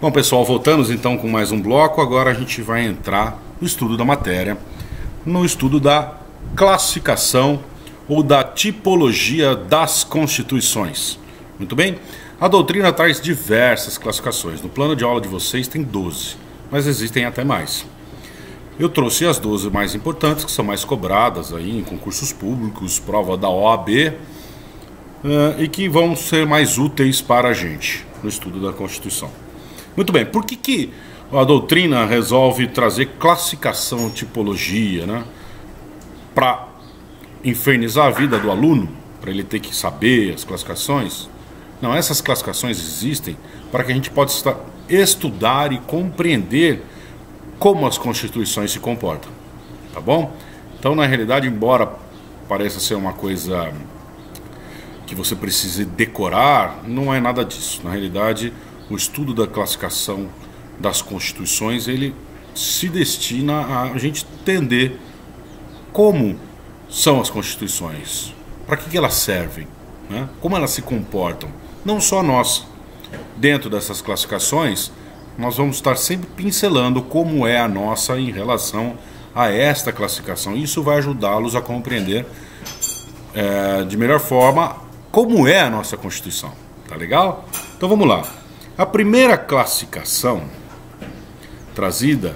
Bom, pessoal, voltamos então com mais um bloco. Agora a gente vai entrar no estudo da matéria, no estudo da classificação ou da tipologia das constituições. Muito bem? A doutrina traz diversas classificações. No plano de aula de vocês tem 12, mas existem até mais. Eu trouxe as 12 mais importantes, que são mais cobradas aí em concursos públicos, prova da OAB, e que vão ser mais úteis para a gente no estudo da Constituição. Muito bem, por que a doutrina resolve trazer classificação, tipologia, né? Para infernizar a vida do aluno, para ele ter que saber as classificações? Não, essas classificações existem para que a gente possa estudar e compreender como as constituições se comportam, tá bom? Então, na realidade, embora pareça ser uma coisa que você precise decorar, não é nada disso. Na realidade, o estudo da classificação das constituições, ele se destina a gente entender como são as constituições, para que elas servem, né? Como elas se comportam. Não só nós, dentro dessas classificações, nós vamos estar sempre pincelando como é a nossa em relação a esta classificação. Isso vai ajudá-los a compreender de melhor forma como é a nossa Constituição. Tá legal? Então vamos lá. A primeira classificação trazida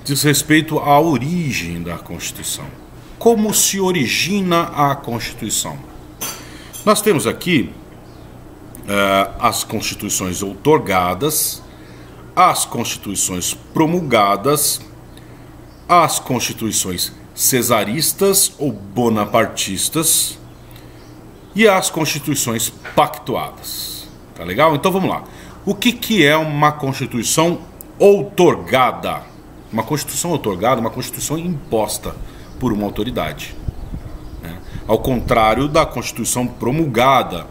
diz respeito à origem da Constituição. Como se origina a Constituição? Nós temos aqui as constituições outorgadas, as constituições promulgadas, as constituições cesaristas ou bonapartistas e as constituições pactuadas. Tá legal? Então vamos lá. O que é uma constituição outorgada? Uma constituição outorgada é uma constituição imposta por uma autoridade, né? Ao contrário da constituição promulgada,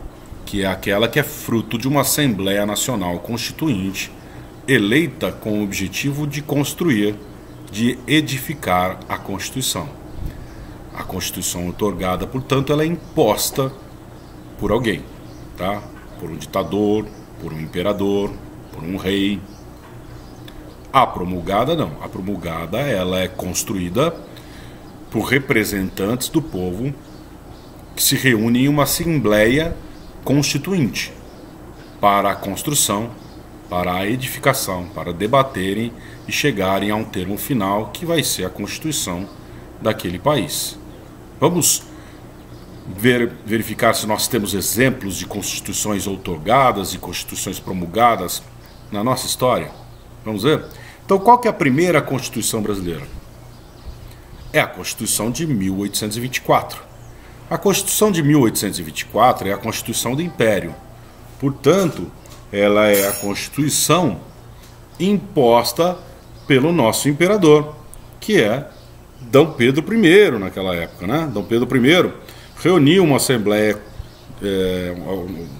que é aquela que é fruto de uma Assembleia Nacional Constituinte eleita com o objetivo de construir, de edificar a Constituição. A Constituição outorgada, portanto, ela é imposta por alguém, tá? Por um ditador, por um imperador, por um rei. A promulgada não. A promulgada ela é construída por representantes do povo que se reúnem em uma Assembleia Constituinte para a construção, para a edificação, para debaterem e chegarem a um termo final que vai ser a Constituição daquele país. Vamos verificar se nós temos exemplos de constituições outorgadas e constituições promulgadas na nossa história. Vamos ver? Então, qual que é a primeira Constituição brasileira? É a Constituição de 1824. A Constituição de 1824 é a Constituição do Império. Portanto, ela é a Constituição imposta pelo nosso imperador, que é D. Pedro I naquela época, né? D. Pedro I reuniu uma assembleia,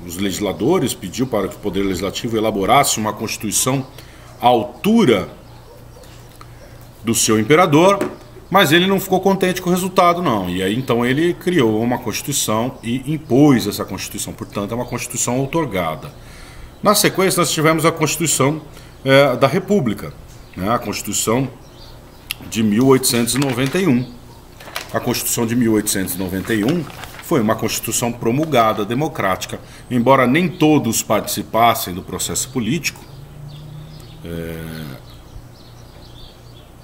os legisladores, pediu para que o Poder Legislativo elaborasse uma Constituição à altura do seu imperador, mas ele não ficou contente com o resultado, não. E aí então ele criou uma Constituição e impôs essa Constituição. Portanto, é uma Constituição outorgada. Na sequência, nós tivemos a Constituição da República, né? A Constituição de 1891. A Constituição de 1891 foi uma Constituição promulgada, democrática. Embora nem todos participassem do processo político,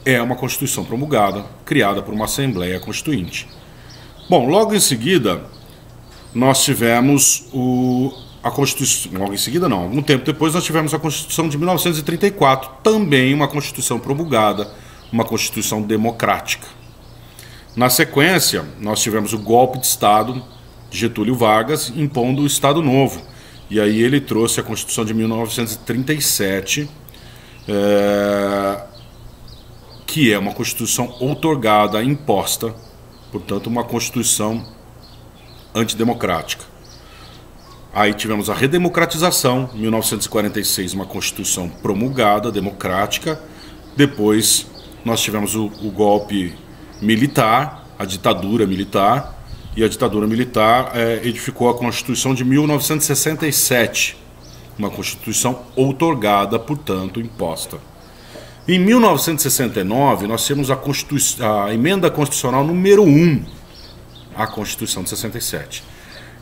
é uma Constituição promulgada, criada por uma Assembleia Constituinte. Bom, logo em seguida, nós tivemos a Constituição... Logo em seguida não, algum tempo depois nós tivemos a Constituição de 1934, também uma Constituição promulgada, uma Constituição democrática. Na sequência, nós tivemos o golpe de Estado de Getúlio Vargas impondo o Estado Novo. E aí ele trouxe a Constituição de 1937, que é uma Constituição outorgada, imposta, portanto uma Constituição antidemocrática. Aí tivemos a redemocratização, em 1946, uma Constituição promulgada, democrática. Depois nós tivemos o golpe militar, a ditadura militar, e a ditadura militar edificou a Constituição de 1967, uma Constituição outorgada, portanto, imposta. Em 1969, nós temos a Emenda Constitucional número 1 à Constituição de 67.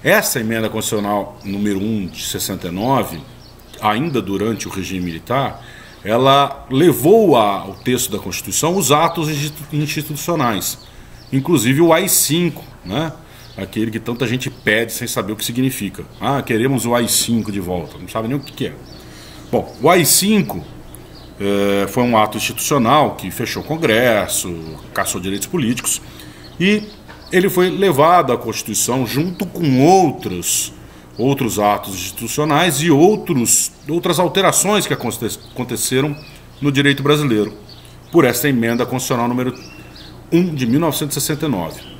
Essa Emenda Constitucional número 1 de 69, ainda durante o regime militar, ela levou ao texto da Constituição os atos institucionais, inclusive o AI-5, né? Aquele que tanta gente pede sem saber o que significa. Ah, queremos o AI-5 de volta, não sabe nem o que é. Bom, o AI-5 foi um ato institucional que fechou o Congresso, caçou direitos políticos, e ele foi levado à Constituição junto com outros atos institucionais e outras alterações que aconteceram no direito brasileiro por esta Emenda Constitucional número 1 de 1969.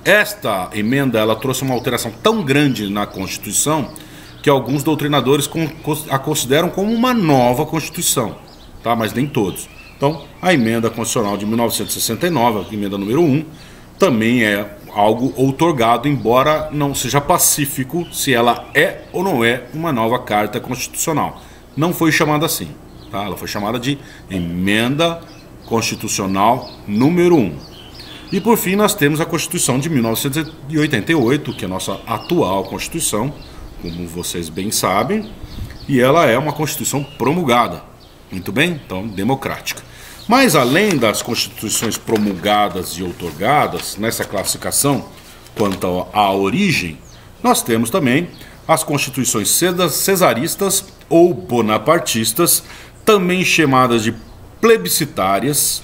Esta emenda ela trouxe uma alteração tão grande na Constituição que alguns doutrinadores a consideram como uma nova Constituição, tá? Mas nem todos. Então, a Emenda Constitucional de 1969, a emenda número 1, também é algo outorgado, embora não seja pacífico se ela é ou não é uma nova Carta Constitucional. Não foi chamada assim, tá? Ela foi chamada de Emenda Constitucional número 1. E por fim nós temos a Constituição de 1988, que é a nossa atual Constituição, como vocês bem sabem, e ela é uma Constituição promulgada, muito bem? Então, democrática. Mas além das Constituições promulgadas e outorgadas, nessa classificação quanto à origem, nós temos também as Constituições cesaristas ou bonapartistas, também chamadas de plebiscitárias,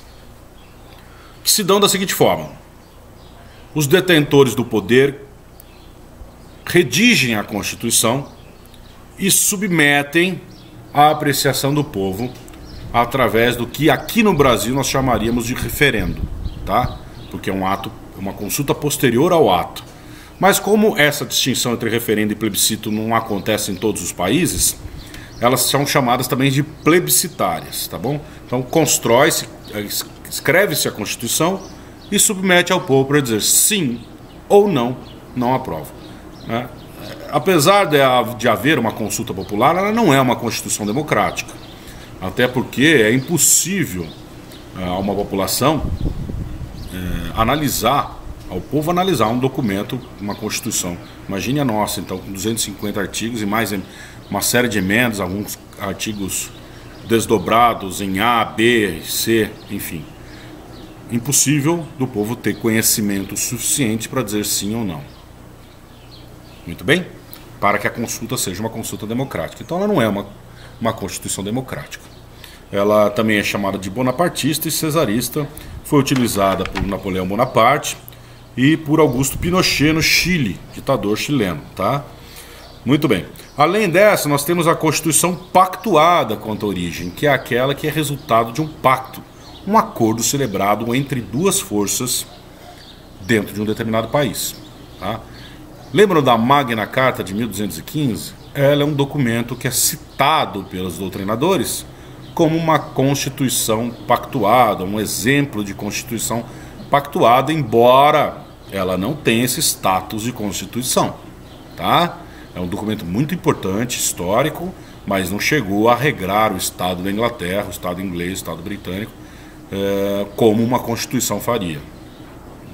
que se dão da seguinte forma: os detentores do poder redigem a Constituição e submetem à apreciação do povo através do que aqui no Brasil nós chamaríamos de referendo, tá? Porque é um ato, uma consulta posterior ao ato. Mas como essa distinção entre referendo e plebiscito não acontece em todos os países, elas são chamadas também de plebiscitárias, tá bom? Então escreve-se a Constituição e submete ao povo para dizer sim ou não aprova, né? Apesar de haver uma consulta popular, ela não é uma Constituição democrática. Até porque é impossível a uma população ao povo analisar um documento, uma Constituição. Imagine a nossa, então, com 250 artigos e mais uma série de emendas, alguns artigos desdobrados em A, B, C, enfim. Impossível do povo ter conhecimento suficiente para dizer sim ou não. Muito bem? Para que a consulta seja uma consulta democrática. Então ela não é uma Constituição democrática. Ela também é chamada de bonapartista e cesarista, foi utilizada por Napoleão Bonaparte e por Augusto Pinochet no Chile, ditador chileno, tá? Muito bem. Além dessa, nós temos a Constituição pactuada quanto à origem, que é aquela que é resultado de um pacto, um acordo celebrado entre duas forças dentro de um determinado país, tá? Lembram da Magna Carta de 1215? Ela é um documento que é citado pelos doutrinadores como uma Constituição pactuada, um exemplo de Constituição pactuada, embora ela não tenha esse status de Constituição, tá? É um documento muito importante, histórico, mas não chegou a regrar o Estado da Inglaterra, o Estado inglês, o Estado britânico, como uma Constituição faria.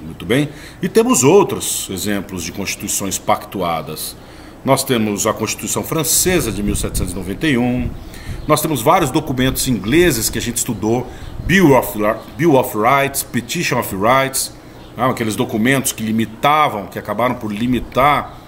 Muito bem? E temos outros exemplos de constituições pactuadas. Nós temos a Constituição Francesa de 1791, nós temos vários documentos ingleses que a gente estudou, Bill of Rights, Petition of Rights, aqueles documentos que acabaram por limitar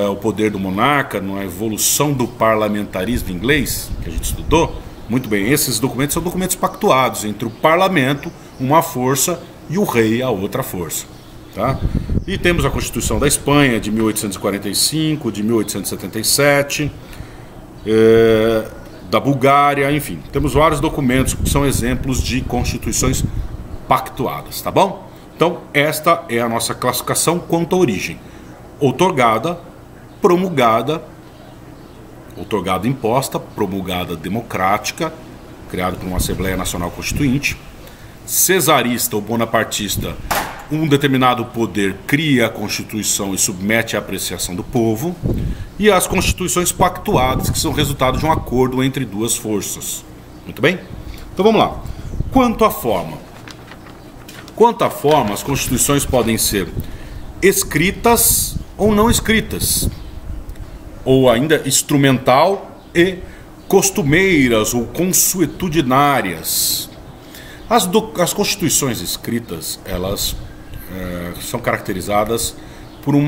o poder do monarca, na evolução do parlamentarismo inglês, que a gente estudou. Muito bem, esses documentos são documentos pactuados entre o parlamento, uma força, e o rei, a outra força, tá? E temos a Constituição da Espanha de 1845, de 1877, da Bulgária, enfim. Temos vários documentos que são exemplos de constituições pactuadas, tá bom? Então, esta é a nossa classificação quanto à origem. Outorgada, promulgada, outorgada imposta, promulgada democrática, criada por uma Assembleia Nacional Constituinte, cesarista ou bonapartista um determinado poder cria a Constituição e submete à apreciação do povo, e as constituições pactuadas, que são resultado de um acordo entre duas forças. Muito bem? Então vamos lá. Quanto à forma, as constituições podem ser escritas ou não escritas, ou ainda instrumental e costumeiras ou consuetudinárias. As constituições escritas, elas são caracterizadas por um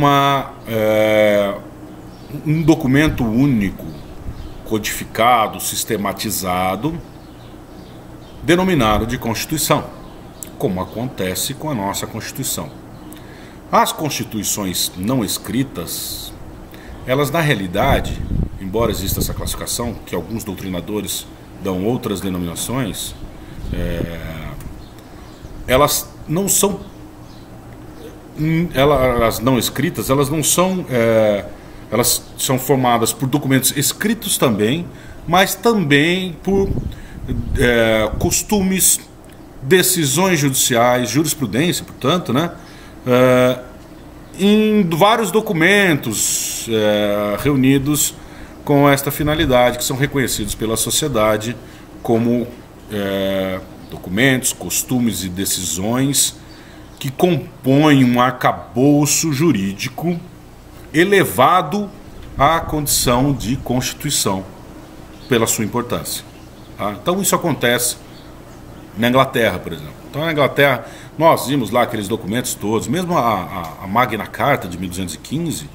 documento único, codificado, sistematizado, denominado de Constituição, como acontece com a nossa Constituição. As constituições não escritas, elas na realidade, embora exista essa classificação, que alguns doutrinadores dão outras denominações, elas não são, elas não escritas, elas não são, elas são formadas por documentos escritos também, mas também por costumes, decisões judiciais, jurisprudência, portanto, né? Em vários documentos reunidos com esta finalidade, que são reconhecidos pela sociedade como documentos, costumes e decisões que compõem um arcabouço jurídico elevado à condição de Constituição pela sua importância. Tá? Então isso acontece na Inglaterra, por exemplo. Então na Inglaterra nós vimos lá aqueles documentos todos, mesmo a Magna Carta de 1215,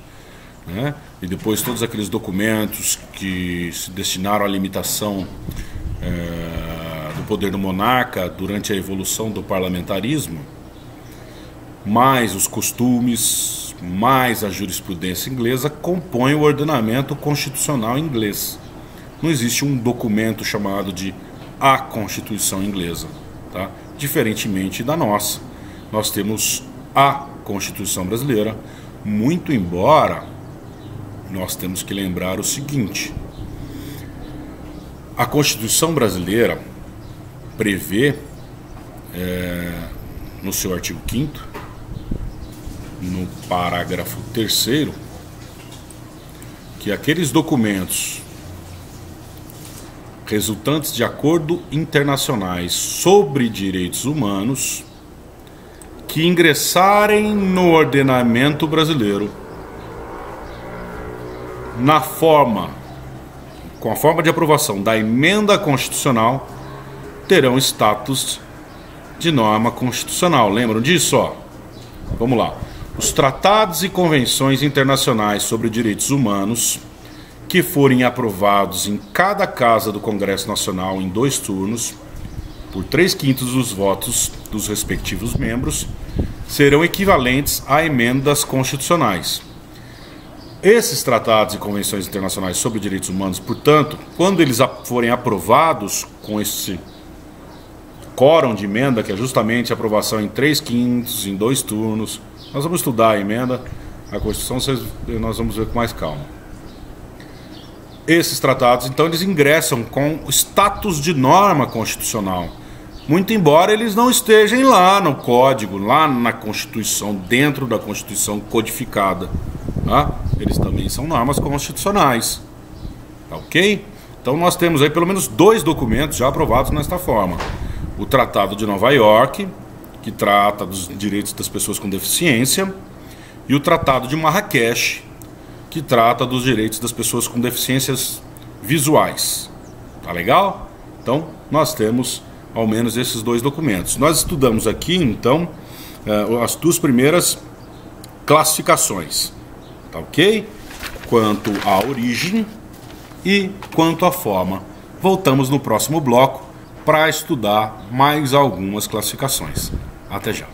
né? E depois todos aqueles documentos que se destinaram à limitação do poder do monarca durante a evolução do parlamentarismo, mais os costumes, mais a jurisprudência inglesa, compõem o ordenamento constitucional inglês. Não existe um documento chamado de a Constituição inglesa, tá? Diferentemente da nossa. Nós temos a Constituição brasileira, muito embora nós temos que lembrar o seguinte: a Constituição brasileira prevê, no seu artigo 5º, no parágrafo 3º, que aqueles documentos resultantes de acordos internacionais sobre direitos humanos que ingressarem no ordenamento brasileiro com a forma de aprovação da emenda constitucional, terão status de norma constitucional. Lembram disso? Ó? Vamos lá. Os tratados e convenções internacionais sobre direitos humanos que forem aprovados em cada casa do Congresso Nacional em 2 turnos, por 3/5 dos votos dos respectivos membros, serão equivalentes a emendas constitucionais. Esses tratados e convenções internacionais sobre direitos humanos, portanto, quando eles forem aprovados com esse quórum de emenda, que é justamente a aprovação em 3/5, em 2 turnos, nós vamos estudar a emenda, a Constituição, nós vamos ver com mais calma. Esses tratados, então, eles ingressam com o status de norma constitucional, muito embora eles não estejam lá no código, lá na Constituição, dentro da Constituição codificada, tá? Eles também são normas constitucionais, tá ok? Então nós temos aí pelo menos 2 documentos já aprovados nesta forma: o Tratado de Nova York, que trata dos direitos das pessoas com deficiência, e o Tratado de Marrakech, que trata dos direitos das pessoas com deficiências visuais. Tá legal? Então nós temos ao menos esses 2 documentos. Nós estudamos aqui então as 2 primeiras classificações, tá ok? Quanto à origem e quanto à forma. Voltamos no próximo bloco para estudar mais algumas classificações. Até já.